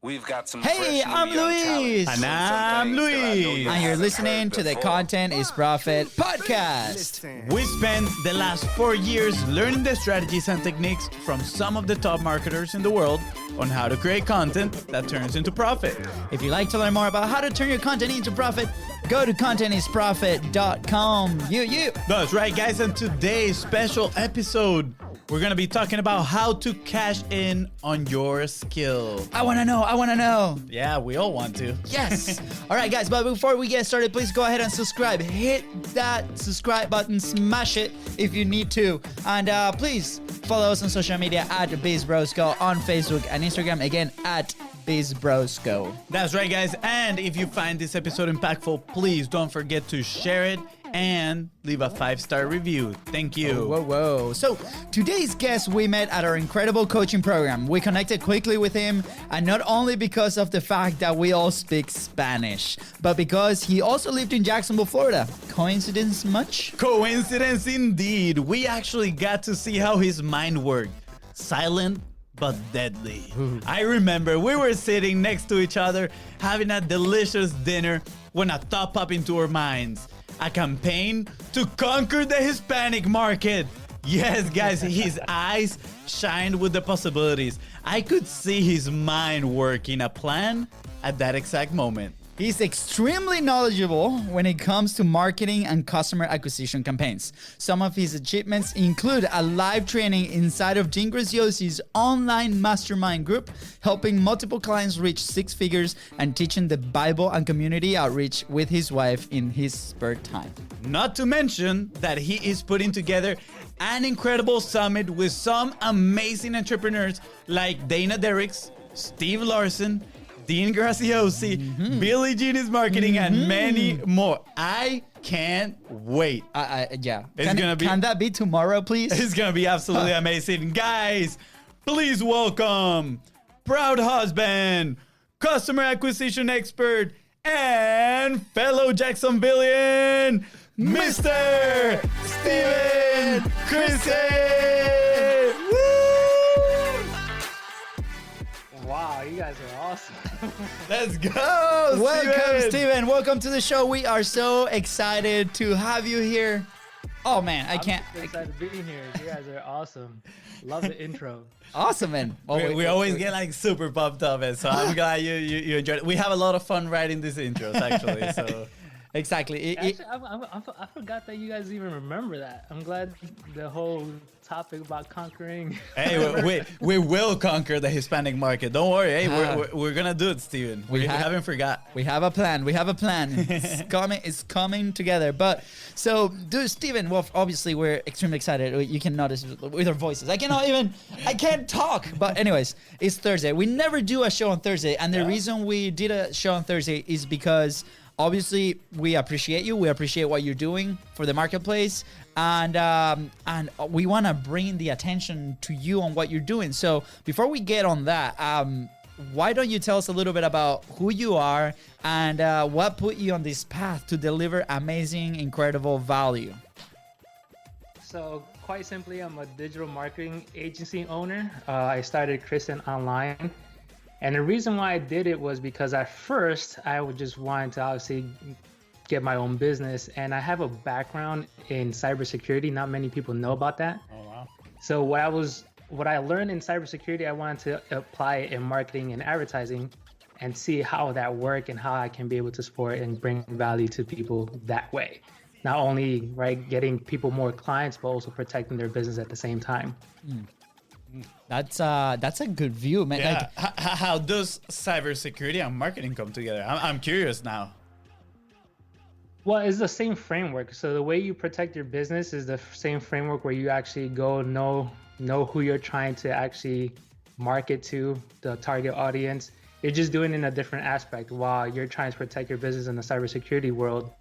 We've got some Hey, I'm Luis. And I'm Luis. And you're listening to the Content is Profit podcast. We spent the last 4 years learning the strategies and techniques from some of the top marketers in the world on how to create content that turns into profit. If you'd like to learn more about how to turn your content into profit, go to contentisprofit.com. That's right, guys. And today's special episode, we're going to be talking about how to cash in on your skill. I want to know. Yeah, we all want to. Yes. All right, guys, but before we get started, please go ahead and subscribe. Hit that subscribe button, smash it if you need to. And please follow us on social media at BizBrosco on Facebook and Instagram, again, at BizBrosco. That's right, guys. And if you find this episode impactful, please don't forget to share it and leave a 5-star review. Thank you. Whoa. So today's guest we met at our incredible coaching program. We connected quickly with him, and not only because of the fact that we all speak Spanish, but because he also lived in Jacksonville, Florida. Coincidence much? Coincidence indeed. We actually got to see how his mind worked. Silent but deadly. I remember we were sitting next to each other having a delicious dinner when a thought popped into our minds. A campaign to conquer the Hispanic market. Yes, guys, his eyes shined with the possibilities. I could see his mind working a plan at that exact moment. He's extremely knowledgeable when it comes to marketing and customer acquisition campaigns. Some of his achievements include a live training inside of Graziosi's online Mastermind group, helping multiple clients reach 6 figures, and teaching the Bible and community outreach with his wife in his spare time. Not to mention that he is putting together an incredible summit with some amazing entrepreneurs like Dana Derricks, Steve Larson, Dean Graziosi, Billy Genius Marketing, and many more. I can't wait. Yeah. Can that be tomorrow, please? It's going to be absolutely amazing. Guys, please welcome proud husband, customer acquisition expert, and fellow Jacksonvillian, Mr. Steven Crissen. Wow, you guys are awesome. Let's go, Welcome, Steven. Welcome to the show. We are so excited to have you here. Oh, man, I'm so excited to be here. You guys are awesome. Love the intro. Awesome, man. We always get like super pumped up, so I'm glad you enjoyed it. We have a lot of fun writing these intros, actually. So exactly. Actually, I forgot that you guys even remember that. I'm glad the whole topic about conquering. Hey, we will conquer the Hispanic market. Don't worry. Hey, we're gonna do it, Steven. We haven't forgot. We have a plan. It's coming together. But so, Steven, well, obviously we're extremely excited. You can notice with our voices. I can't talk. But anyways, it's Thursday. We never do a show on Thursday, and the reason we did a show on Thursday is because obviously we appreciate you. We appreciate what you're doing for the marketplace, and we want to bring the attention to you on what you're doing. So before we get on that, why don't you tell us a little bit about who you are and what put you on this path to deliver amazing, incredible value? So quite simply, I'm a digital marketing agency owner. I started Crissen online. And the reason why I did it was because at first I would just want to obviously get my own business, and I have a background in cybersecurity. Not many people know about that. Oh wow! So what I learned in cybersecurity, I wanted to apply it in marketing and advertising, and see how that worked and how I can be able to support and bring value to people that way. Not only getting people more clients, but also protecting their business at the same time. That's a good view, man. Yeah. How does cybersecurity and marketing come together? I'm curious now. Well, it's the same framework. So the way you protect your business is the same framework where you actually go know who you're trying to actually market to, the target audience. You're just doing it in a different aspect. While you're trying to protect your business in the cybersecurity world,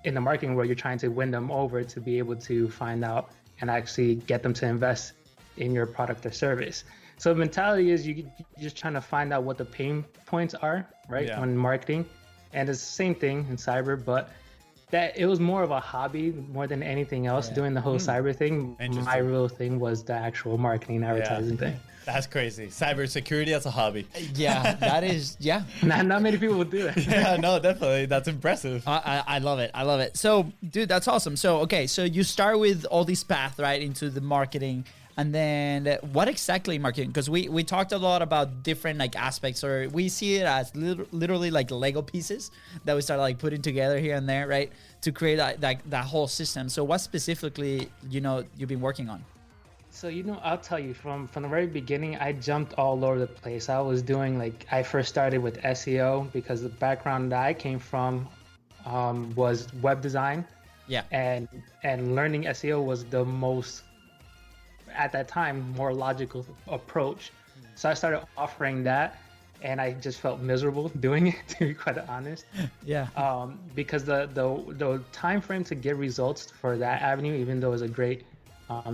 in the marketing world, you're trying to win them over to be able to find out and actually get them to invest in your product or service. So the mentality is you're just trying to find out what the pain points are, right? Yeah. On marketing. And it's the same thing in cyber, but that it was more of a hobby more than anything else, doing the whole cyber thing. My real thing was the actual marketing advertising thing. That's crazy. Cybersecurity as a hobby. Yeah, that is, yeah. Not many people would do that. Yeah, no, definitely. That's impressive. I love it. I love it. So, dude, that's awesome. So, okay, so you start with all this path, right, into the marketing. And then what exactly marketing? Because we talked a lot about different like aspects, or we see it as literally like Lego pieces that we start like putting together here and there, right, to create that whole system. So what specifically, you've been working on? So, I'll tell you from the very beginning, I jumped all over the place. I was doing I first started with SEO because the background that I came from was web design. Yeah. And learning SEO was the most, at that time, more logical approach. So I started offering that, and I just felt miserable doing it, to be quite honest. Yeah. Because the time frame to get results for that avenue, even though it's a great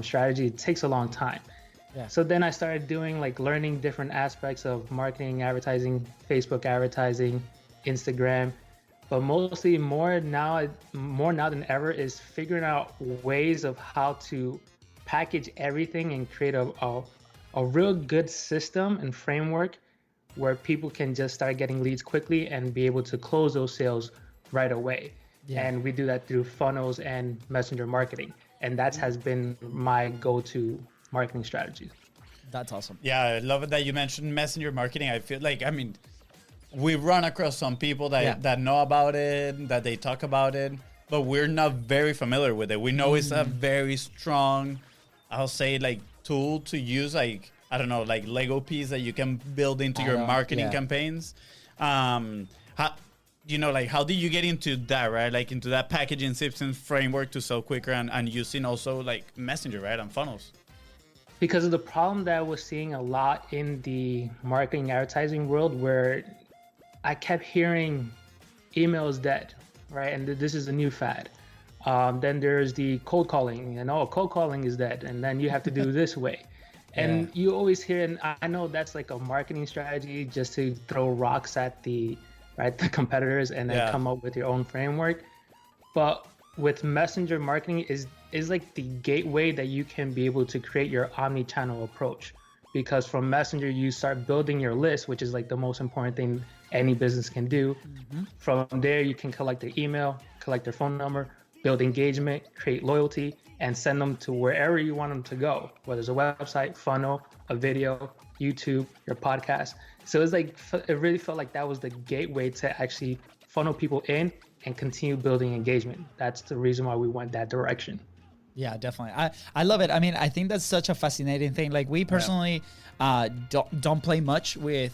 strategy, it takes a long time. Yeah. So then I started doing learning different aspects of marketing, advertising, Facebook advertising, Instagram, but mostly more now than ever is figuring out ways of how to package everything and create a real good system and framework where people can just start getting leads quickly and be able to close those sales right away. Yeah. And we do that through funnels and messenger marketing. And that has been my go-to marketing strategy. That's awesome. Yeah, I love it that you mentioned messenger marketing. I feel like, we run across some people that know about it, that they talk about it, but we're not very familiar with it. We know it's a very strong, I'll say, tool to use, Lego piece that you can build into your marketing campaigns. How do you get into that, right? Into that packaging system framework to sell quicker and using also messenger, right? And funnels. Because of the problem that I was seeing a lot in the marketing advertising world, where I kept hearing emails dead, right? And this is a new fad. Then there's the cold calling, and cold calling is dead, and then you have to do this way. And you always hear, and I know that's a marketing strategy just to throw rocks at the competitors and then come up with your own framework. But with messenger marketing is the gateway that you can be able to create your omni-channel approach. Because from messenger, you start building your list, which is the most important thing any business can do. From there, you can collect their email, collect their phone number, build engagement, create loyalty, and send them to wherever you want them to go, whether it's a website, funnel, a video, YouTube, your podcast. So it's it really felt like that was the gateway to actually funnel people in and continue building engagement. That's the reason why we went that direction. Yeah, definitely. I love it. I think that's such a fascinating thing. We personally don't play much with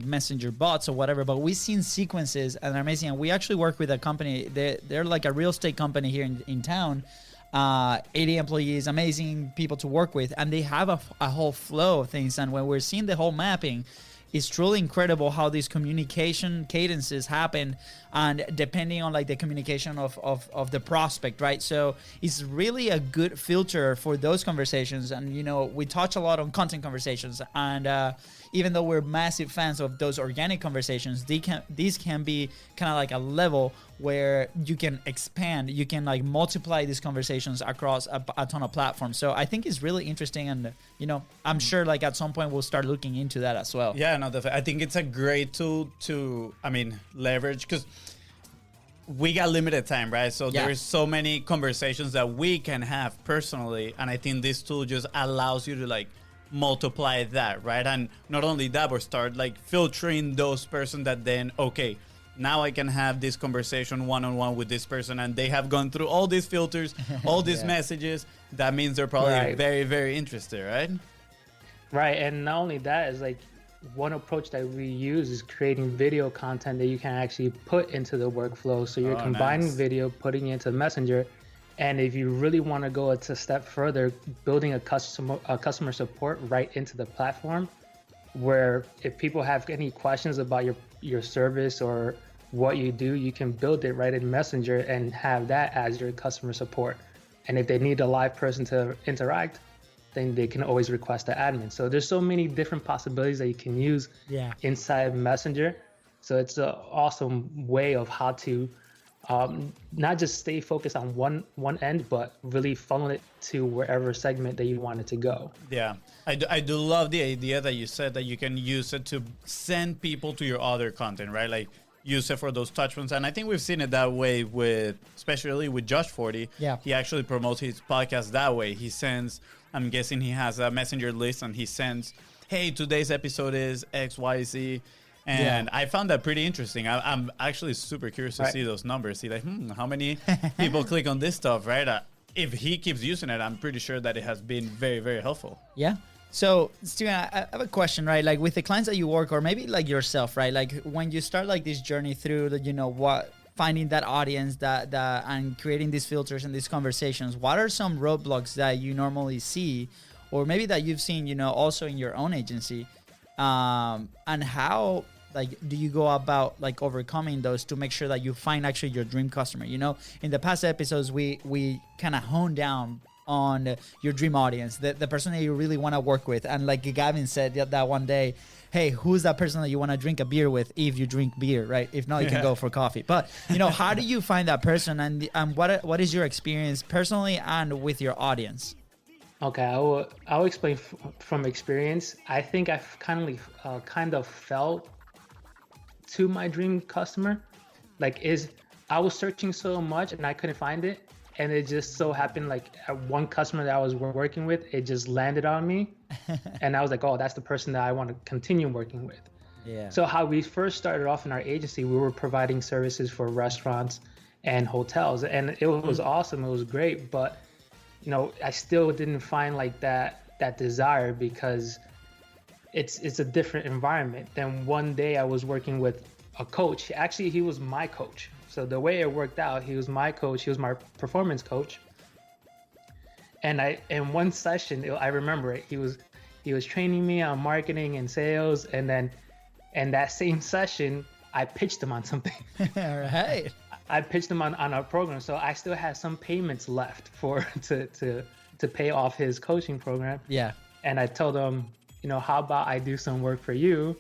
messenger bots or whatever, but we've seen sequences and they're amazing. And we actually work with a company. They're a real estate company here in town. 80 employees, amazing people to work with, and they have a whole flow of things. And when we're seeing the whole mapping, it's truly incredible how these communication cadences happen, and depending on the communication of the prospect, right? So it's really a good filter for those conversations. And we touch a lot on content conversations, and even though we're massive fans of those organic conversations, these can be kind of a level where you can expand, you can multiply these conversations across a ton of platforms. So I think it's really interesting, and I'm sure at some point we'll start looking into that as well. Yeah, no, definitely. I think it's a great tool to leverage, because we got limited time, right? So there's so many conversations that we can have personally, and I think this tool just allows you to multiply that, right? And not only that, but start filtering those person that then, okay, now I can have this conversation one-on-one with this person, and they have gone through all these filters, all these messages. That means they're probably very, very interested, right? Right. And not only that, is one approach that we use is creating video content that you can actually put into the workflow. So you're combining video, putting it into Messenger. And if you really want to go a step further, building a customer support right into the platform, where if people have any questions about your service or what you do, you can build it right in Messenger and have that as your customer support. And if they need a live person to interact, then they can always request the admin. So there's so many different possibilities that you can use inside Messenger. So it's an awesome way of how to not just stay focused on one end, but really funnel it to wherever segment that you want it to go. Yeah, I do love the idea that you said that you can use it to send people to your other content, right? Like use it for those touch points. And I think we've seen it that way especially with Josh 40. Yeah. He actually promotes his podcast that way. He sends, I'm guessing he has a messenger list and he sends, hey, today's episode is XYZ. And I found that pretty interesting. I'm actually super curious to see those numbers. See, like, how many people click on this stuff, right? If he keeps using it, I'm pretty sure that it has been very, very helpful. Yeah. So, Steven, I have a question, right? Like with the clients that you work, or maybe like yourself, right? Like when you start like this journey through the, finding that audience and creating these filters and these conversations, what are some roadblocks that you normally see, or maybe that you've seen, also in your own agency, and how do you go about like overcoming those to make sure that you find actually your dream customer? In the past episodes, we kind of honed down on your dream audience, the person that you really want to work with. And like Gavin said that one day, hey, who's that person that you want to drink a beer with if you drink beer, right? If not, you can go for coffee. But, how do you find that person, and what is your experience personally and with your audience? Okay, I'll explain from experience. I think I've kind of felt to my dream customer. I was searching so much and I couldn't find it. And it just so happened, like one customer that I was working with, it just landed on me. And I was like, oh, that's the person that I want to continue working with. Yeah. So how we first started off in our agency, we were providing services for restaurants and hotels. And it was awesome. It was great. But, I still didn't find like that desire, because it's a different environment. Then one day I was working with a coach. Actually, he was my coach. So the way it worked out, he was my coach. He was my performance coach. And in one session, I remember it. He was training me on marketing and sales. And then in that same session, I pitched him on something. All right. I pitched him on our program. So I still had some payments left to pay off his coaching program. Yeah. And I told him, how about I do some work for you,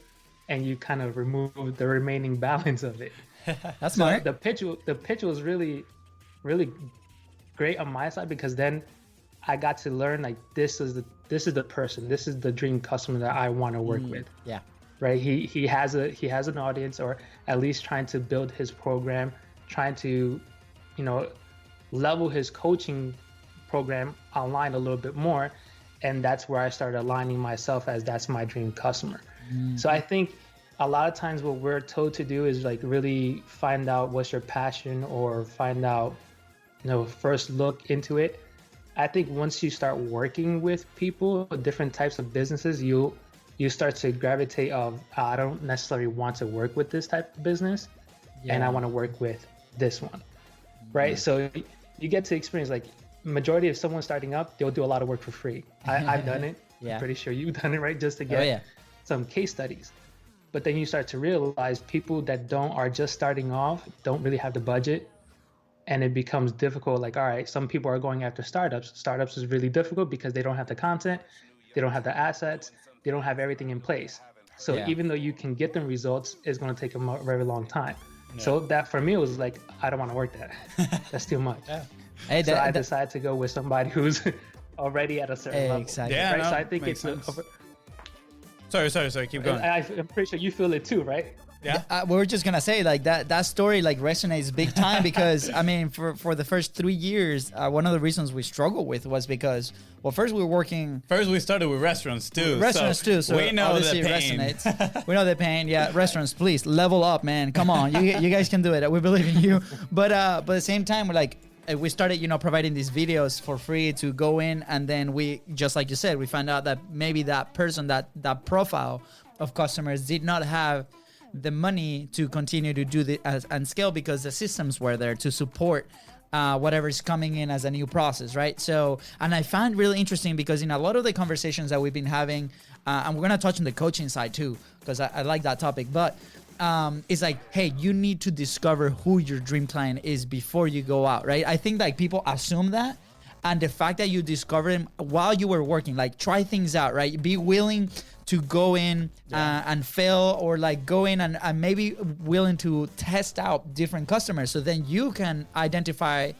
and you kind of remove the remaining balance of it. That's smart. So the pitch was really, really great on my side, because then I got to learn like this is the person, this is the dream customer that I want to work with. Yeah. Right. He has an audience, or at least trying to build his program, trying to, level his coaching program online a little bit more. And that's where I started aligning myself as that's my dream customer. So I think a lot of times what we're told to do is like really find out what's your passion, or find out, first look into it. I think once you start working with people, different types of businesses, you start to gravitate of, I don't necessarily want to work with this type of business, and I want to work with this one, right? So you get to experience, like majority of someone starting up, they'll do a lot of work for free. I've done it. I'm pretty sure you've done it, right? Just to get some case studies. But then you start to realize people that are just starting off don't really have the budget, and it becomes difficult. Like, all right, some people are going after startups. Startups is really difficult because they don't have the content, they don't have the assets, they don't have everything in place. So even though you can get them results, it's going to take a very long time. Yeah. So that for me was like, I don't want to work that. That's too much. Hey, so I decided to go with somebody who's already at a certain level. Exactly. Yeah, right? So I think it's Sorry. Keep going. I'm pretty sure you feel it too, right? Yeah. We were just gonna say like that story like resonates big time, because I mean for the first 3 years, one of the reasons we struggled with was because, well, first we started with restaurants too. So we know the pain. Resonates. We know the pain. Yeah, restaurants, please level up, man. Come on, you guys can do it. We believe in you. But at the same time, we started, providing these videos for free to go in, and then we, just like you said, we found out that maybe that person, that profile of customers did not have the money to continue to do the and scale, because the systems were there to support whatever's coming in as a new process, right? So, and I found really interesting, because in a lot of the conversations that we've been having, and we're gonna touch on the coaching side too, because I like that topic, but it's like, hey, you need to discover who your dream client is before you go out, right? I think like people assume that, and the fact that you discover them while you were working, like try things out, right? Be willing to go in and fail, or like go in and maybe willing to test out different customers, so then you can identify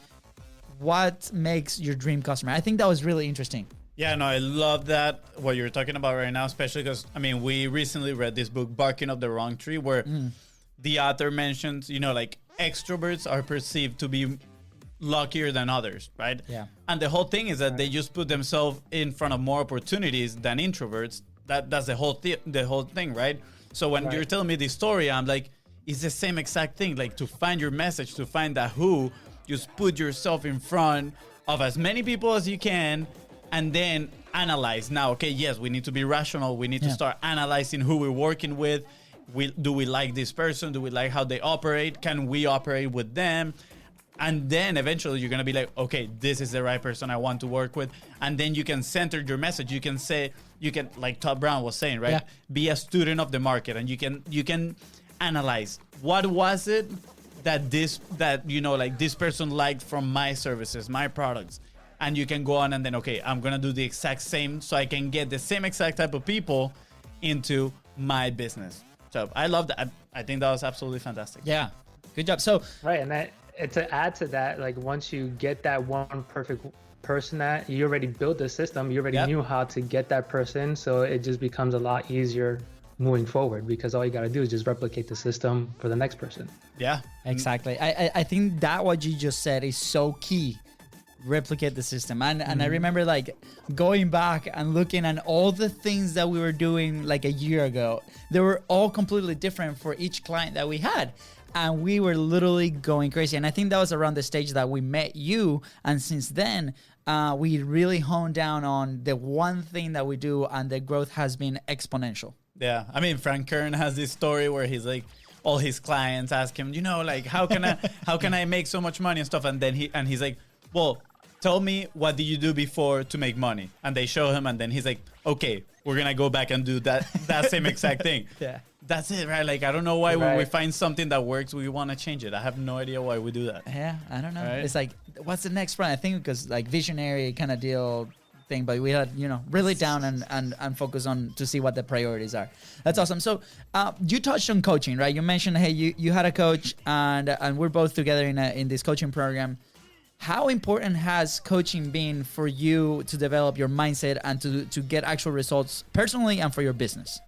what makes your dream customer. I think that was really interesting. Yeah, no, I love that, what you're talking about right now, especially because, I mean, we recently read this book, Barking Up the Wrong Tree, where the author mentions, you know, like extroverts are perceived to be luckier than others, right? Yeah. And the whole thing is that they just put themselves in front of more opportunities than introverts. That's the whole thing, right? So when you're telling me this story, I'm like, it's the same exact thing. Like, to find your message, to find that who, just put yourself in front of as many people as you can, and then analyze. Now, okay, yes, we need to be rational. We need to start analyzing who we're working with. Do we like this person? Do we like how they operate? Can we operate with them? And then eventually you're going to be like, okay, this is the right person I want to work with. And then you can center your message. You can say, like Todd Brown was saying, right? Yeah. Be a student of the market, and you can analyze what was it that you know, like this person liked from my services, my products. And you can go on and then, okay, I'm going to do the exact same so I can get the same exact type of people into my business. So I love that. I think that was absolutely fantastic. Yeah. Good job. So, Right, and to add to that, like once you get that one perfect person that you already built the system, you already knew how to get that person, so it just becomes a lot easier moving forward, because all you got to do is just replicate the system for the next person. Yeah. exactly. I think that what you just said is so key. Replicate the system. And I remember like going back and looking at all the things that we were doing like a year ago. They were all completely different for each client that we had. And we were literally going crazy. And I think that was around the stage that we met you. And since then, we really honed down on the one thing that we do, and the growth has been exponential. Yeah. I mean, Frank Kern has this story where he's like, all his clients ask him, you know, like, how can I make so much money and stuff? And then he's like, well, tell me, what did you do before to make money? And they show him, and then he's like, okay, we're going to go back and do that same exact thing. Yeah. That's it, right? Like, I don't know why when we find something that works, we want to change it. I have no idea why we do that. Yeah, I don't know. Right? It's like, what's the next run? I think because like visionary kind of deal thing, but we had, you know, really down and focus on to see what the priorities are. That's awesome. So you touched on coaching, right? You mentioned, hey, you had a coach, and we're both together in this coaching program. How important has coaching been for you to develop your mindset and to get actual results personally and for your business?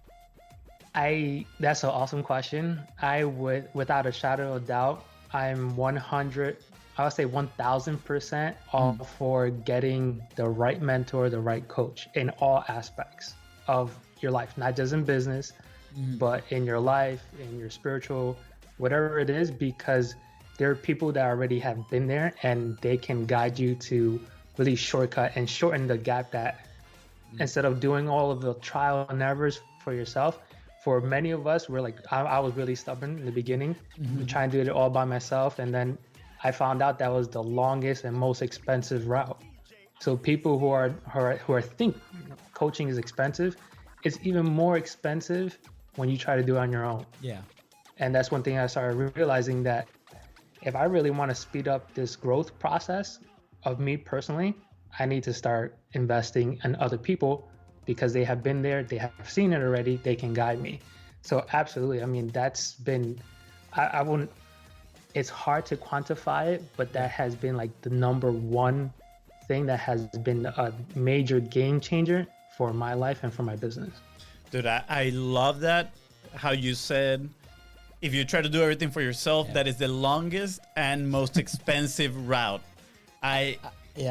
That's an awesome question. I would, without a shadow of doubt, I'm 1000% all for getting the right mentor, the right coach in all aspects of your life, not just in business, but in your life, in your spiritual, whatever it is, because there are people that already have been there, and they can guide you to really shortcut and shorten the gap that instead of doing all of the trial and errors for yourself. For many of us, we're like, I was really stubborn in the beginning, trying to do it all by myself. And then I found out that was the longest and most expensive route. So people who think coaching is expensive, it's even more expensive when you try to do it on your own. Yeah. And that's one thing I started realizing, that if I really want to speed up this growth process of me personally, I need to start investing in other people, because they have been there, they have seen it already, they can guide me. So absolutely, I mean, that's been, I wouldn't, it's hard to quantify it, but that has been like the number one thing that has been a major game changer for my life and for my business. Dude, I love that, how you said, if you try to do everything for yourself, that is the longest and most expensive route.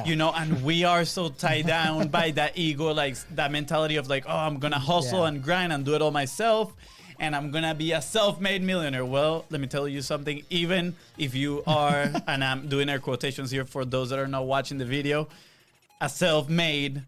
You know, and we are so tied down by that ego, like that mentality of like, oh, I'm going to hustle and grind and do it all myself, and I'm going to be a self-made millionaire. Well, let me tell you something. Even if you are, and I'm doing air quotations here for those that are not watching the video, a self-made,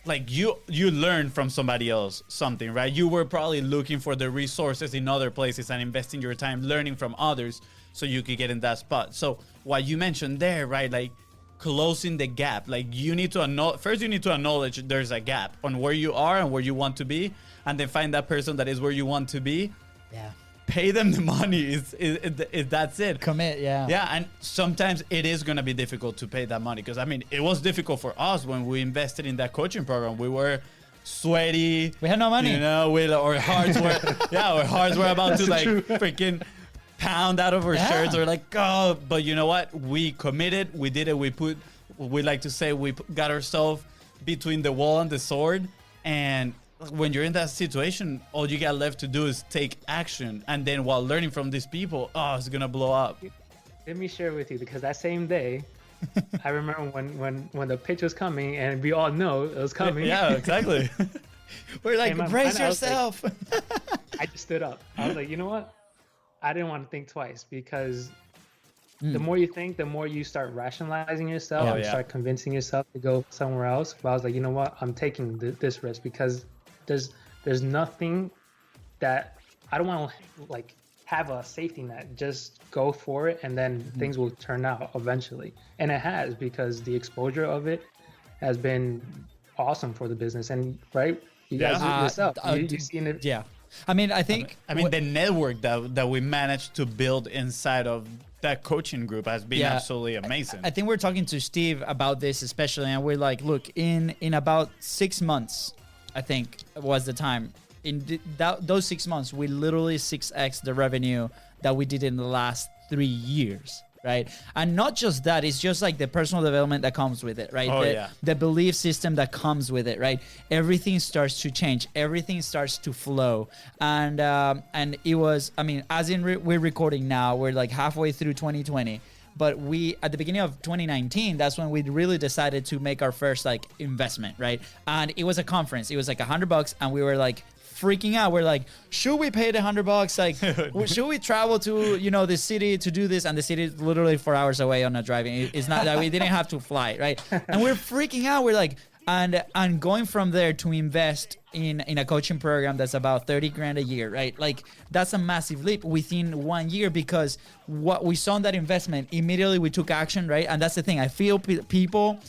like you learn from somebody else something, right? You were probably looking for the resources in other places and investing your time learning from others so you could get in that spot. So what you mentioned there, right? Like, closing the gap. Like, you need to first you need to acknowledge there's a gap on where you are and where you want to be, and then find that person that is where you want to be. Yeah. Pay them the money. That's it. Commit. Yeah. Yeah, and sometimes it is going to be difficult to pay that money, because I mean, it was difficult for us when we invested in that coaching program. We were sweaty. We had no money. You know, with our hearts were our hearts were about to like freaking pound out of our shirts. We're like, oh, but you know what? We committed. We did it. We like to say we got ourselves between the wall and the sword. And when you're in that situation, all you got left to do is take action. And then while learning from these people, it's gonna blow up. Let me share with you, because that same day, I remember when the pitch was coming, and we all know it was coming. Yeah, exactly. We're like, brace I yourself. I just stood up. I was like, you know what? I didn't want to think twice, because the more you think, the more you start rationalizing yourself and start convincing yourself to go somewhere else. But I was like, you know what? I'm taking this risk, because there's nothing that I don't want to like have a safety net. Just go for it, and then things will turn out eventually. And it has, because the exposure of it has been awesome for the business. And right, you guys yourself, you seen it. Yeah. I mean, I think the network that we managed to build inside of that coaching group has been absolutely amazing. I think we're talking to Steve about this especially, and we're like, look, in about 6 months, I think was the time. In those 6 months, we literally 6x the revenue that we did in the last 3 years, right? And not just that, it's just like the personal development that comes with it, right? The belief system that comes with it, right? Everything starts to change. Everything starts to flow. And it was, I mean, as in we're recording now, we're like halfway through 2020. But we, at the beginning of 2019, that's when we really decided to make our first like investment, right? And it was a conference. It was like $100, and we were like freaking out. We're like, should we pay the $100? Like, should we travel to, the city to do this? And the city is literally 4 hours away on a driving. It's not that we didn't have to fly, right? And we're freaking out. We're like, and going from there to invest in a coaching program that's about 30 grand a year, right? Like, that's a massive leap within 1 year, because what we saw in that investment, immediately we took action, right? And that's the thing. I feel people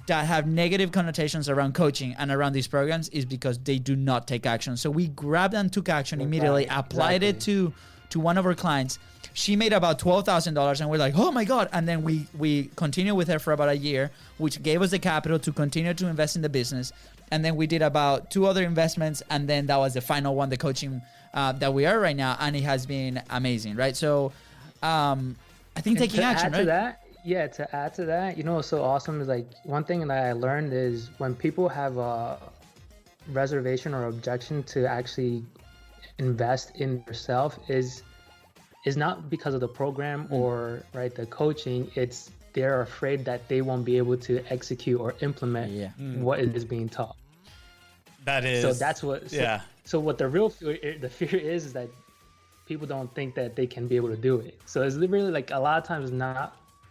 that have negative connotations around coaching and around these programs is because they do not take action. So we grabbed and took action immediately, applied it to one of our clients. She made about $12,000, and we're like, oh my God. And then we continued with her for about a year, which gave us the capital to continue to invest in the business. And then we did about 2 other investments. And then that was the final one, the coaching that we are right now. And it has been amazing, right? So I think taking action, right? To add to that, what's so awesome is like one thing that I learned is when people have a reservation or objection to actually invest in yourself is not because of the program or the coaching. It's they're afraid that they won't be able to execute or implement what is being taught. That is. So that's what. So what the real fear is that people don't think that they can be able to do it. So it's really like a lot of times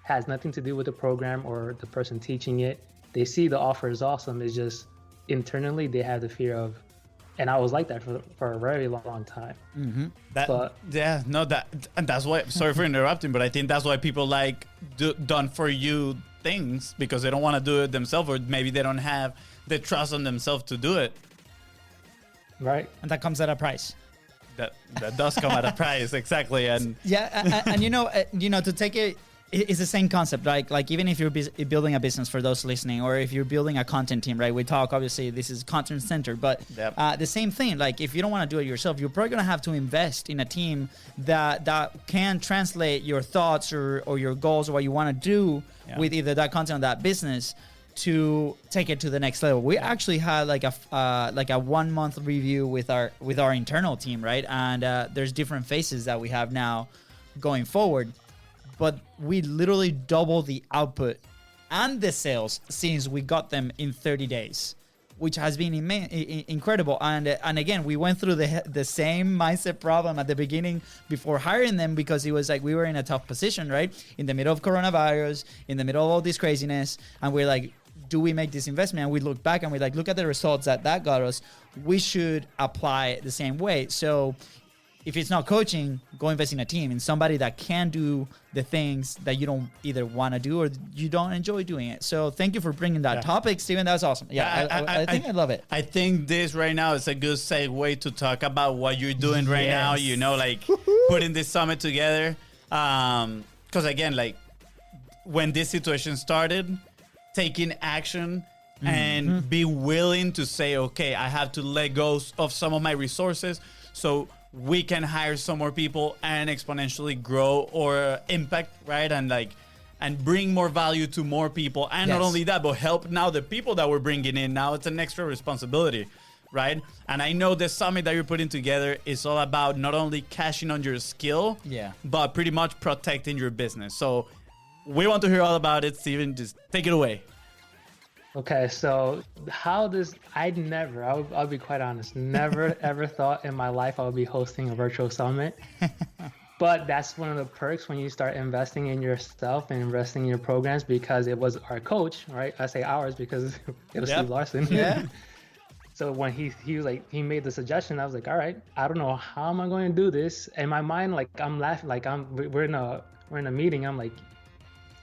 has nothing to do with the program or the person teaching it. They see the offer is awesome. It's just internally they have the fear of, and I was like that for a very long time. Mm-hmm. And that's why. Sorry for interrupting, but I think that's why people like done for you things, because they don't want to do it themselves, or maybe they don't have the trust on themselves to do it. Right, and that comes at a price. That does come at a price, exactly. And and to take it. It's the same concept, like even if you're building a business, for those listening, or if you're building a content team, right? We talk, obviously, this is content centered, but the same thing. Like, if you don't want to do it yourself, you're probably going to have to invest in a team that can translate your thoughts or your goals or what you want to do with either that content or that business to take it to the next level. We actually had like a 1 month review with our internal team, right? And there's different phases that we have now going forward. But we literally doubled the output and the sales since we got them in 30 days, which has been incredible. And again, we went through the same mindset problem at the beginning before hiring them, because it was like we were in a tough position, right? In the middle of coronavirus, in the middle of all this craziness. And we're like, do we make this investment? And we look back and we're like, look at the results that got us. We should apply it the same way. So if it's not coaching, go invest in a team, in somebody that can do the things that you don't either want to do or you don't enjoy doing it. So thank you for bringing that topic, Steven. That was awesome. I think I love it. I think this right now is a good segue to talk about what you're doing right now, like putting this summit together. Because again, like when this situation started, taking action and be willing to say, okay, I have to let go of some of my resources so we can hire some more people and exponentially grow or impact, right? And bring more value to more people. And not only that, but help now the people that we're bringing in. Now it's an extra responsibility, right? And I know the summit that you're putting together is all about not only cashing on your skill, but pretty much protecting your business. So we want to hear all about it. Steven, just take it away. Okay, so I'll be quite honest, never ever thought in my life I would be hosting a virtual summit. But that's one of the perks when you start investing in yourself and investing in your programs, because it was our coach, right? I say ours because it was Steve Larson. Yeah. So when he was like, he made the suggestion, I was like, all right, I don't know how am I going to do this. In my mind, like I'm laughing, like we're in a meeting. I'm like,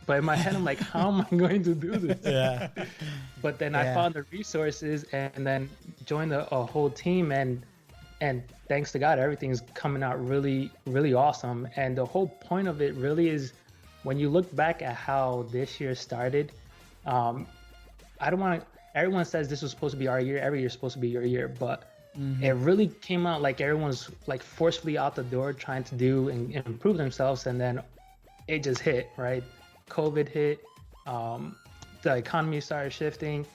but in my head, I'm like, how am I going to do this? Yeah. But then I found the resources and then joined a whole team, and thanks to God, everything's coming out really, really awesome. And the whole point of it really is, when you look back at how this year started, everyone says this was supposed to be our year. Every year's supposed to be your year, but it really came out like everyone's like forcefully out the door trying to do and improve themselves. And then it just hit, right? COVID hit, the economy started shifting.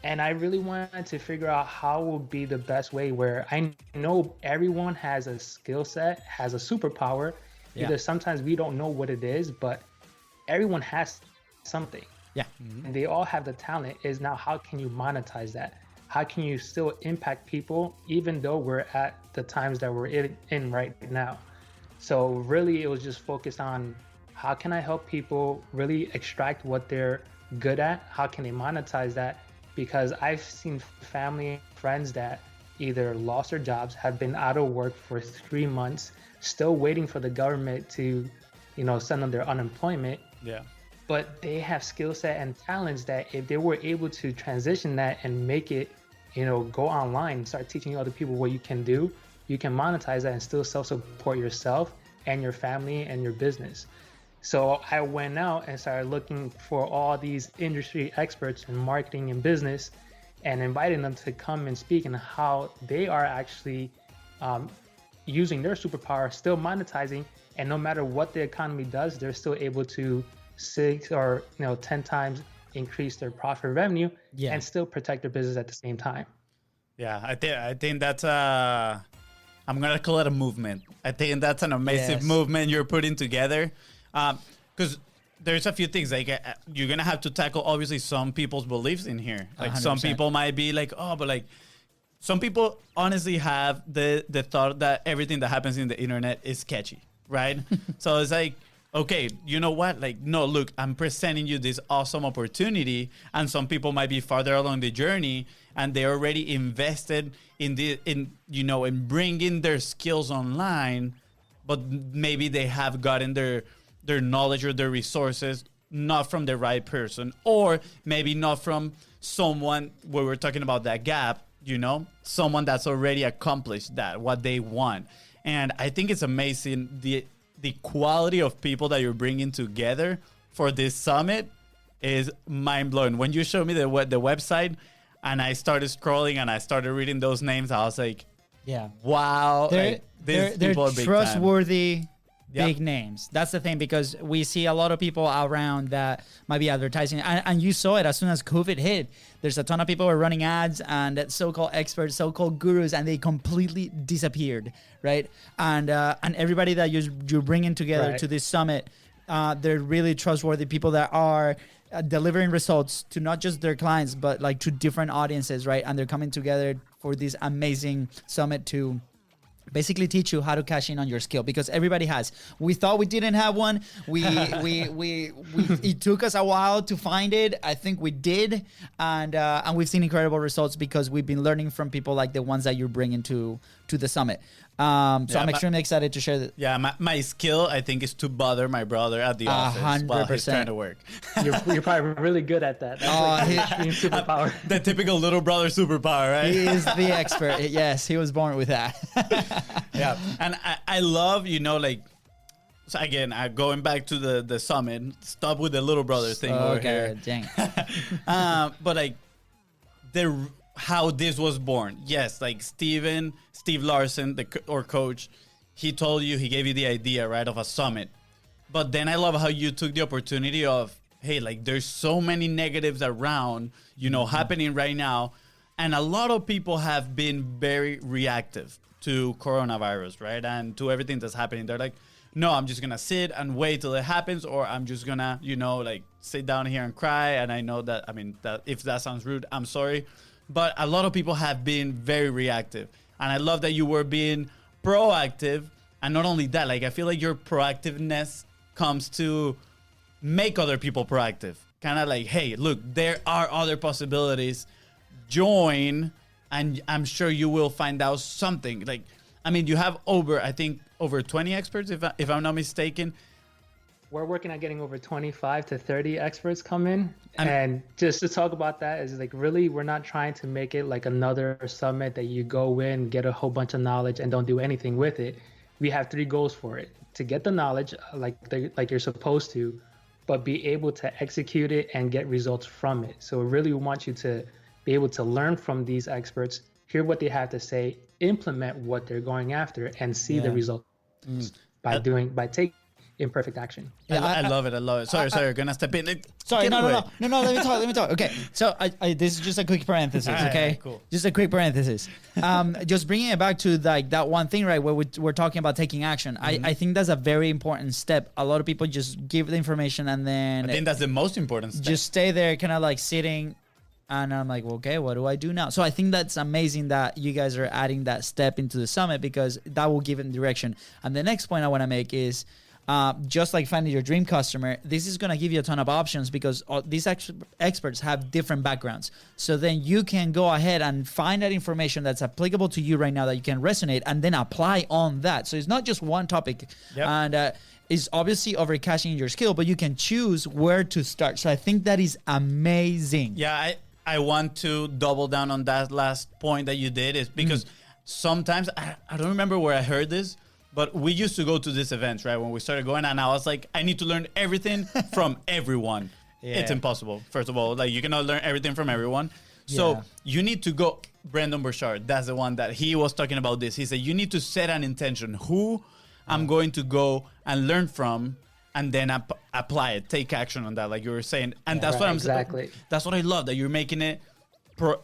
And I really wanted to figure out how would be the best way, where I know everyone has a skill set, has a superpower. Either sometimes we don't know what it is, but everyone has something. Yeah. And they all have the talent. Is now, how can you monetize that? How can you still impact people, even though we're at the times that we're in right now? So really, it was just focused on how can I help people really extract what they're good at? How can they monetize that? Because I've seen family and friends that either lost their jobs, have been out of work for 3 months, still waiting for the government to, send them their unemployment. Yeah. But they have skill set and talents that if they were able to transition that and make it, go online, start teaching other people what you can do, you can monetize that and still self-support yourself and your family and your business. So I went out and started looking for all these industry experts in marketing and business and inviting them to come and speak, and how they are actually using their superpower, still monetizing, and no matter what the economy does, they're still able to 6 or 10 times increase their profit revenue and still protect their business at the same time. Yeah, I think that's I'm gonna call it a movement. I think that's an amazing movement you're putting together. Because there's a few things like you're gonna have to tackle obviously some people's beliefs in here. Like 100%. Some people might be like, oh, but like some people honestly have the thought that everything that happens in the internet is sketchy, right? So it's like, okay, you know what? Like, no, look, I'm presenting you this awesome opportunity, and some people might be farther along the journey and they already invested in bringing their skills online, but maybe they have gotten their knowledge or their resources not from the right person, or maybe not from someone where we're talking about that gap, someone that's already accomplished what they want. And I think it's amazing the quality of people that you're bringing together for this summit is mind-blowing. When you showed me the website and I started scrolling and I started reading those names, I was like, wow, they're trustworthy big names. That's the thing, because we see a lot of people around that might be advertising, and you saw it as soon as COVID hit. There's a ton of people who are running ads and so-called experts, so-called gurus, and they completely disappeared, right? And everybody that you're bringing together to this summit, they're really trustworthy people that are delivering results to not just their clients, but like to different audiences, right? And they're coming together for this amazing summit to basically teach you how to cash in on your skill, because everybody has. We thought we didn't have one. We it took us a while to find it. I think we did, and we've seen incredible results because we've been learning from people like the ones that you're bringing to the summit. So I'm extremely excited to share that. Yeah, my skill, I think, is to bother my brother at the office while he's trying to work. You're probably really good at that. That's like superpower. The typical little brother superpower, right? He is the expert. Yes, he was born with that. Yeah, and I love, so again, going back to the summit, stop with the little brother thing over here. Dang. But like, how this was born. Yes, like Steve Larson, or coach, he told you, he gave you the idea, right, of a summit. But then I love how you took the opportunity of, hey, like there's so many negatives around, happening right now. And a lot of people have been very reactive to coronavirus, right? And to everything that's happening. They're like, no, I'm just going to sit and wait till it happens, or I'm just going to, like sit down here and cry. And I know that, that if that sounds rude, I'm sorry. But a lot of people have been very reactive. And I love that you were being proactive. And not only that, like I feel like your proactiveness comes to make other people proactive. Kind of like, hey, look, there are other possibilities. Join, and I'm sure you will find out something. Like, you have over 20 experts, if I'm not mistaken. We're working on getting over 25 to 30 experts come in. And just to talk about that is like, really, we're not trying to make it like another summit that you go in, get a whole bunch of knowledge and don't do anything with it. We have 3 goals for it: to get the knowledge like you're supposed to, but be able to execute it and get results from it. So really, we want you to be able to learn from these experts, hear what they have to say, implement what they're going after, and see the results by taking imperfect action. Yeah, I love it. I love it. Sorry, gonna step in. Sorry, no. Let me talk. Okay, so this is just a quick parenthesis. Okay, cool. Just a quick parenthesis. Just bringing it back to like that one thing, right? Where we're talking about taking action. I think that's a very important step. A lot of people just give the information and then I think that's the most important step. Just stay there, kind of like sitting. And I'm like, well, okay, what do I do now? So I think that's amazing that you guys are adding that step into the summit, because that will give it direction. And the next point I want to make is, just like finding your dream customer, this is going to give you a ton of options, because these experts have different backgrounds. So then you can go ahead and find that information that's applicable to you right now that you can resonate, and then apply on that. So it's not just one topic. Yep. And it's obviously over cashing in your skill, but you can choose where to start. So I think that is amazing. Yeah, I want to double down on that last point that you did, is because sometimes, I don't remember where I heard this, but we used to go to these events, right, when we started going, and I was like, I need to learn everything from everyone. Yeah. It's impossible, first of all. Like, you cannot learn everything from everyone. So you need to go. Brandon Burchard, that's the one that he was talking about this. He said, you need to set an intention. Who I'm going to go and learn from, and then apply it, take action on that, like you were saying. And that's what I'm saying. That's what I love, that you're making it.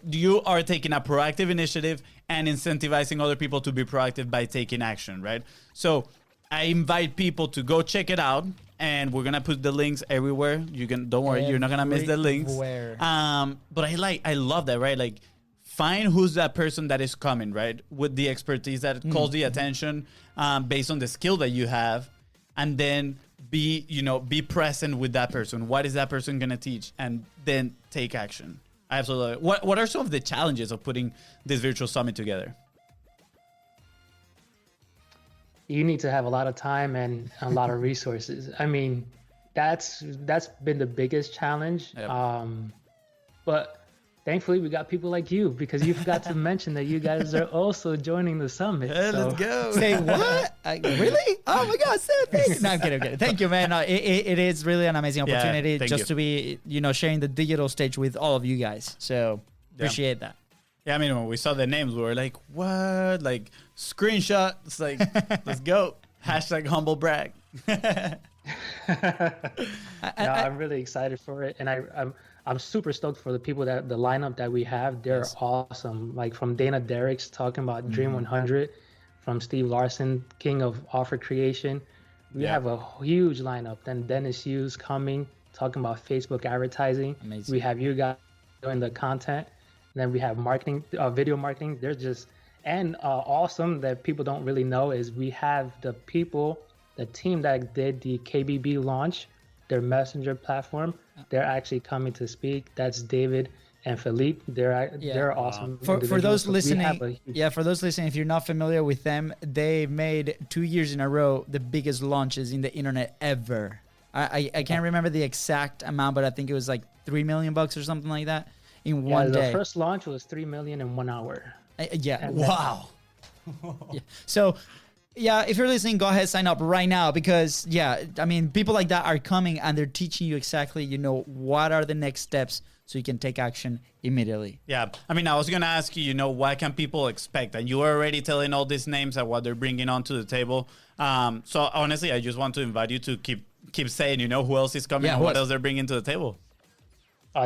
You are taking a proactive initiative and incentivizing other people to be proactive by taking action, right? So I invite people to go check it out, and we're gonna put the links everywhere. Don't worry, you're not gonna miss the links. But I love that, right? Like, find who's that person that is coming, right, with the expertise that calls the attention, based on the skill that you have, and then be present with that person. What is that person going to teach? And then take action. Absolutely. What are some of the challenges of putting this virtual summit together? You need to have a lot of time and a lot of resources. That's been the biggest challenge. Yep. But thankfully, we got people like you, because you forgot to mention that you guys are also joining the summit. Hey, let's go. Say what? Really? Oh my God, Seth, thanks. No, I'm kidding. Thank you, man. It is really an amazing opportunity to be, sharing the digital stage with all of you guys. So appreciate that. Yeah, when we saw the names, we were like, what? Like, screenshot. It's like, let's go. # humble brag. I'm really excited for it. And I'm super stoked for the people the lineup that we have. They're awesome. Like, from Dana Derricks talking about Dream 100, from Steve Larson, king of offer creation. We have a huge lineup. Then Dennis Hughes coming, talking about Facebook advertising. Amazing. We have you guys doing the content. And then we have marketing, video marketing. They're just, and awesome that people don't really know is we have the team that did the KBB launch, their messenger platform. They're actually coming to speak. That's David and Philippe. They're awesome. For those listening, if you're not familiar with them, they made 2 years in a row the biggest launches in the internet ever. I can't remember the exact amount, but I think it was like $3 million or something like that in one day. The first launch was $3 million in 1 hour. Wow. So, if you're listening, go ahead, sign up right now, because people like that are coming and they're teaching you exactly, what are the next steps so you can take action immediately. Yeah, I mean, I was gonna ask you, what can people expect? And you were already telling all these names and what they're bringing onto the table. So honestly, I just want to invite you to keep saying, who else is coming and what else they're bringing to the table.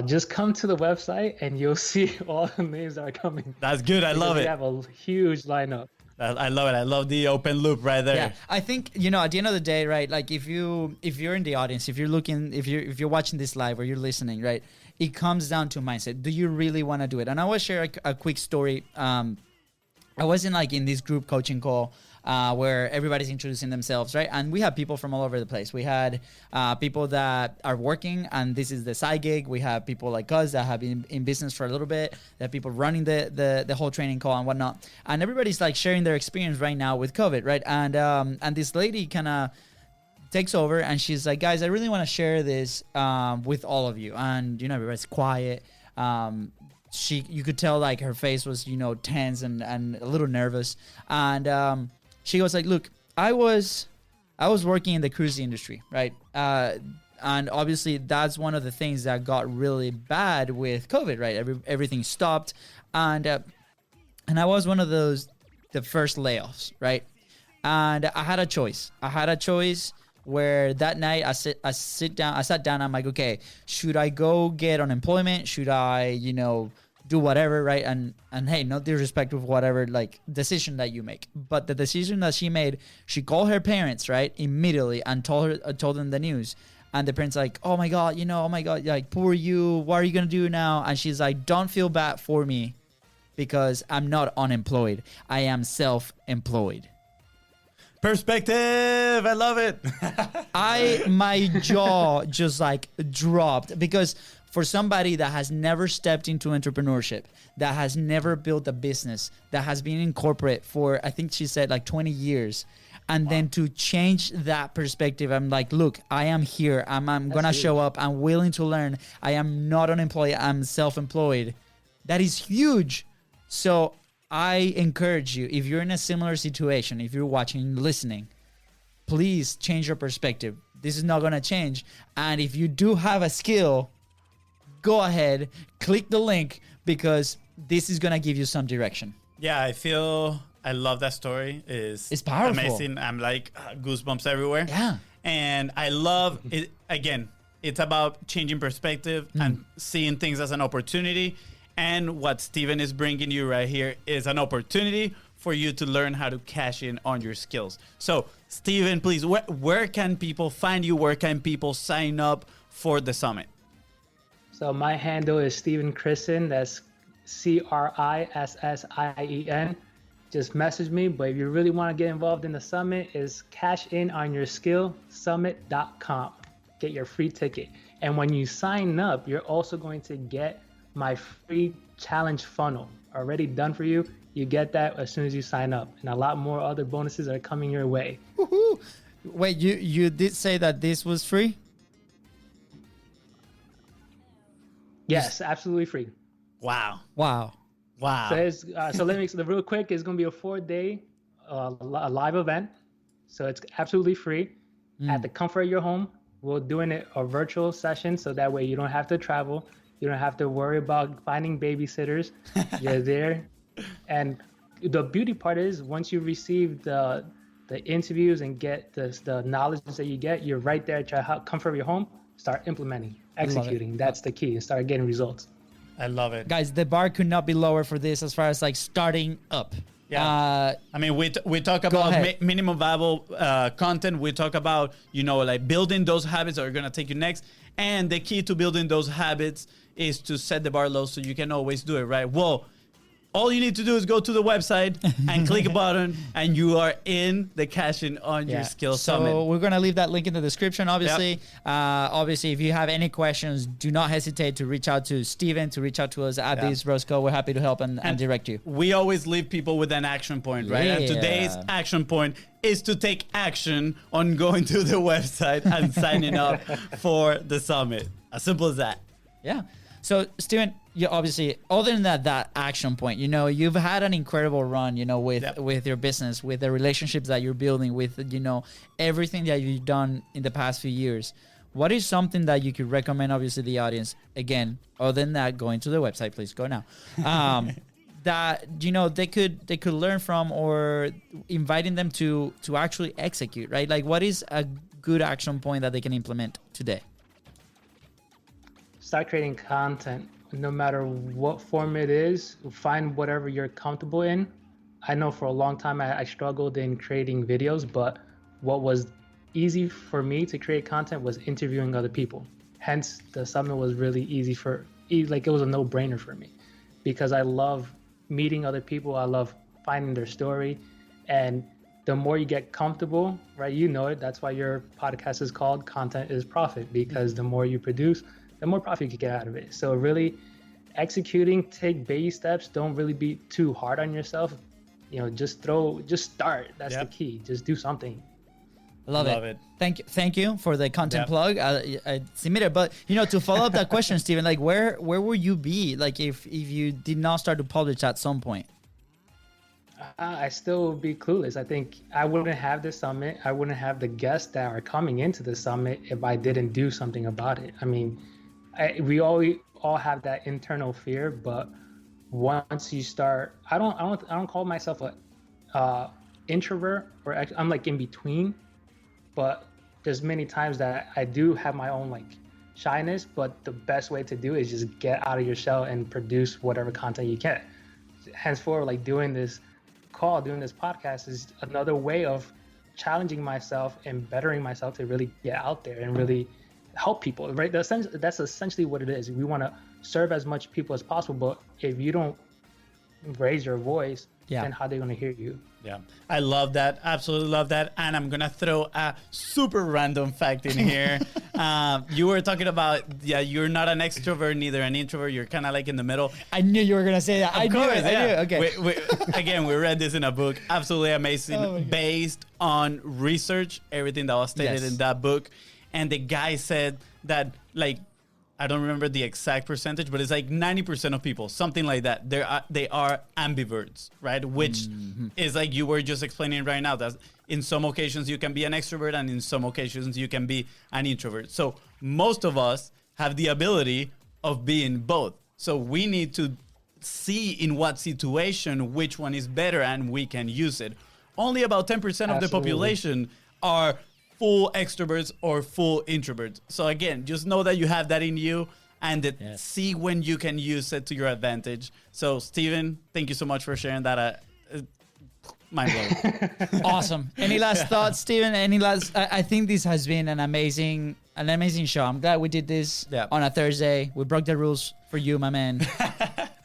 Just come to the website and you'll see all the names that are coming. That's good. I love it. We have a huge lineup. I love it. I love the open loop right there. Yeah, I think at the end of the day, right? Like if you're in the audience, if you're watching this live or you're listening, right? It comes down to mindset. Do you really want to do it? And I will share a quick story. I was in this group coaching call where everybody's introducing themselves, right? And we have people from all over the place. We had people that are working, and this is the side gig. We have people like us that have been in business for a little bit. There are people running the whole training call and whatnot. And everybody's like sharing their experience right now with COVID, right? And this lady kind of takes over, and she's like, guys, I really want to share this with all of you. And everybody's quiet. You could tell like her face was tense and a little nervous. And she goes like, look, I was working in the cruise industry, right? And obviously that's one of the things that got really bad with COVID, right? Everything stopped, and I was one of the first layoffs, right? And I had a choice. Where that night I sat down. I'm like, okay, should I go get unemployment? Should I, do whatever, right? And hey, no disrespect with whatever like decision that you make, but the decision that she made, she called her parents, right, immediately and told them the news. And the parents like, oh my god, like poor you. What are you gonna do now? And she's like, don't feel bad for me, because I'm not unemployed. I am self-employed. Perspective. I love it. My jaw just like dropped, because for somebody that has never stepped into entrepreneurship, that has never built a business, that has been in corporate for, I think she said like 20 years. And then to change that perspective, I'm like, look, I am here. I'm going to show up. I'm willing to learn. I am not unemployed. I'm self-employed. That is huge. So I encourage you, if you're in a similar situation, if you're watching, listening, please change your perspective. This is not going to change. And if you do have a skill, go ahead, click the link, because this is going to give you some direction. Yeah, I love that story. It's powerful. Amazing. I'm like goosebumps everywhere. Yeah. And I love it. Again, it's about changing perspective and seeing things as an opportunity. And what Steven is bringing you right here is an opportunity for you to learn how to cash in on your skills. So, Steven, please, where can people find you? Where can people sign up for the summit? So my handle is Steven Crissen. That's Crissien. Just message me. But if you really want to get involved in the summit, is cashinonyourskillsummit.com. Get your free ticket. And when you sign up, you're also going to get my free challenge funnel already done for you. You get that as soon as you sign up, and a lot more other bonuses are coming your way. Woohoo. Wait, you did say that this was free? Yes, absolutely free. Wow. Wow. So real quick, it's going to be a 4-day live event. So it's absolutely free at the comfort of your home. We're doing it a virtual session, so that way you don't have to travel. You don't have to worry about finding babysitters. You're there. And the beauty part is, once you receive the interviews and get the knowledge that you get, you're right there at your comfort of your home. Start implementing, executing. That's the key. Start getting results. I love it. Guys, the bar could not be lower for this as far as like starting up. Yeah. I mean, we talk about minimum viable content. We talk about, like building those habits that are going to take you next. And the key to building those habits is to set the bar low so you can always do it, right? Well, all you need to do is go to the website and click a button, and you are in the Cash In on Your Skills Summit. So we're going to leave that link in the description, obviously. Yep. Obviously, if you have any questions, do not hesitate to reach out to Steven, to reach out to us at This Roscoe. We're happy to help and direct you. We always leave people with an action point, right? Yeah. And today's action point is to take action on going to the website and signing up for the summit. As simple as that. Yeah. So, Steven, you obviously, other than that action point, you've had an incredible run, with your business, with the relationships that you're building, with, everything that you've done in the past few years. what is something that you could recommend, obviously, the audience, again, other than that, going to the website, please go now, that, you know, they could learn from, or inviting them to actually execute, right? Like, what is a good action point that they can implement today? Start creating content, no matter what form it is. Find whatever you're comfortable in. I know for a long time I struggled in creating videos, but what was easy for me to create content was interviewing other people. Hence, the summit was really easy like, it was a no-brainer for me, because I love meeting other people. I love finding their story, and the more you get comfortable, right? You know it. That's why your podcast is called Content is Profit, because the more you produce, the more profit you get out of it. So really executing, take baby steps. Don't really be too hard on yourself. You know, just start. That's the key. Just do something. Love it. Thank you for the content plug. I submitted, but you know, to follow up that question, Steven, like where would you be, like if you did not start to publish at some point? I still would be clueless. I think I wouldn't have this summit. I wouldn't have the guests that are coming into the summit if I didn't do something about it. I mean, we all have that internal fear, but once you start, I don't call myself a introvert, or I'm like in between, but there's many times that I do have my own like shyness, but the best way to do it is just get out of your shell and produce whatever content you can. Henceforward, like doing this podcast is another way of challenging myself and bettering myself to really get out there and really help people, right? That's essentially what it is. We want to serve as much people as possible, but if you don't raise your voice, then how are they going to hear you? Yeah, I love that. Absolutely love that. And I'm going to throw a super random fact in here. You were talking about, you're not an extrovert, neither an introvert. You're kind of like in the middle. I knew you were going to say that. I knew it. Okay. Again, we read this in a book. Absolutely amazing. Based on research, everything that was stated in that book. And the guy said that, like, I don't remember the exact percentage, but it's like 90% of people, something like that. They are ambiverts, right? Which is like you were just explaining right now. That in some occasions you can be an extrovert, and in some occasions you can be an introvert. So most of us have the ability of being both. So we need to see in what situation which one is better, and we can use it. Only about 10% of the population are full extroverts or full introverts. So again, just know that you have that in you, and see when you can use it to your advantage. So Steven, thank you so much for sharing that. Mind blowing. Awesome. Any last thoughts, Steven? I think this has been an amazing show. I'm glad we did this on a Thursday. We broke the rules for you, my man.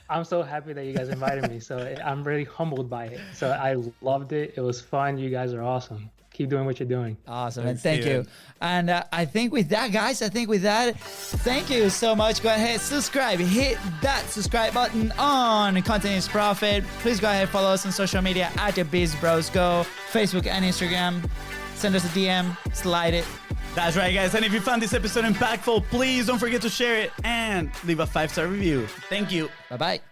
I'm so happy that you guys invited me. So I'm really humbled by it. So I loved it. It was fun. You guys are awesome. Keep doing what you're doing. Awesome. And thank you. And I think with that, guys, thank you so much. Go ahead, subscribe, hit that subscribe button on Content is Profit. Please go ahead, follow us on social media at the Biz Bros Go, Facebook and Instagram. Send us a DM, slide it. That's right, guys. And if you found this episode impactful, please don't forget to share it and leave a 5-star review. Thank you. Bye-bye.